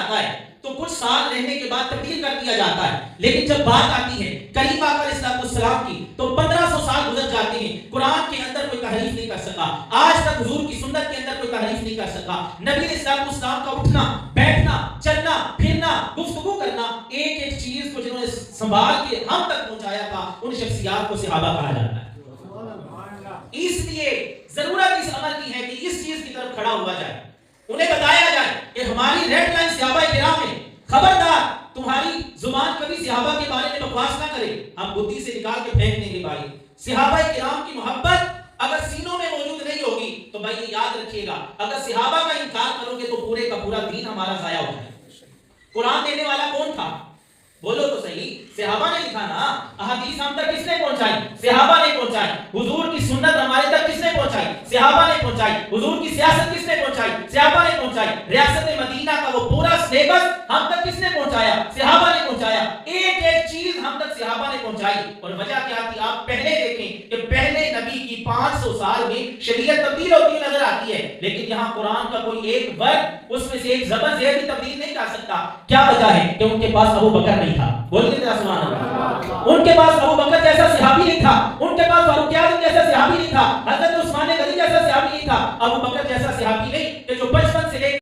جاتا ہے تو کچھ سال رہنے کے بعد تبدیل کر دیا جاتا ہے، لیکن جب بات آتی ہے کریم آقا علیہ السلام کی تو 1500 سال گزر جاتے ہیں، قرآن کے اندر کوئی تحریف نہیں کر سکا، آج تک حضور کی سنت کے اندر کوئی تحریف نہیں کر سکا۔ نبی علیہ السلام کا اٹھنا بیٹھنا چلنا پھرنا گفتگو کرنا، ایک ایک چیز کو جنہوں نے سنبھال کے ہم تک پہنچایا تھا، ان شخصیات کو صحابہ کہا جاتا ہے۔ اس لیے ضرورت اس عمل کی ہے کہ اس چیز کی طرف کھڑا ہوا جائے، انہیں بتایا جائے کہ ہماری ریڈ لائن صحابہ کرام ہے، خبردار تمہاری زبان کبھی صحابہ کے بارے میں بکواس نہ کرے، ہم بدھی سے نکال کے پھینک دیں گے بھائی۔ صحابہ کرام کی محبت اگر سینوں میں موجود نہیں ہوگی تو بھائی یہ یاد رکھیے گا، اگر صحابہ کا انکار کرو گے تو پورے کا پورا دین ہمارا ضائع ہو جائے گا۔ قرآن دینے والا کون تھا؟ بولو تو صحیح، صحابہ نے لکھا نا۔ احادیث ہم تک کس نے پہنچائی؟ صحابہ نے پہنچائی۔ حضور کی سنت ہمارے تک کس نے پہنچائی؟ صحابہ نے پہنچائی۔ حضور کی سیاست کس نے پہنچائی؟ صحابہ نے پہنچائی۔ ریاست مدینہ کا وہ پورا سلیبس ہم تک کس نے پہنچایا؟ صحابہ نے پہنچایا۔ ایک ایک چیز ہم تک صحابہ نے پہنچائی، اور وجہ کیا تھی؟ آپ پہلے دیکھیں کہ پہلے نبی کی 500 سال میں شریعت تبدیل ہوتی نظر آتی ہے، لیکن یہاں قرآن کا کوئی ایک ورڈ، اس میں سے ایک زبر زیر بھی تبدیل نہیں کر سکتا۔ کیا وجہ ہے؟ کہ ان کے پاس ابو بکر نہیں تھا۔ بولتے ہیں سبحان اللہ۔ ان کے پاس ابو بکر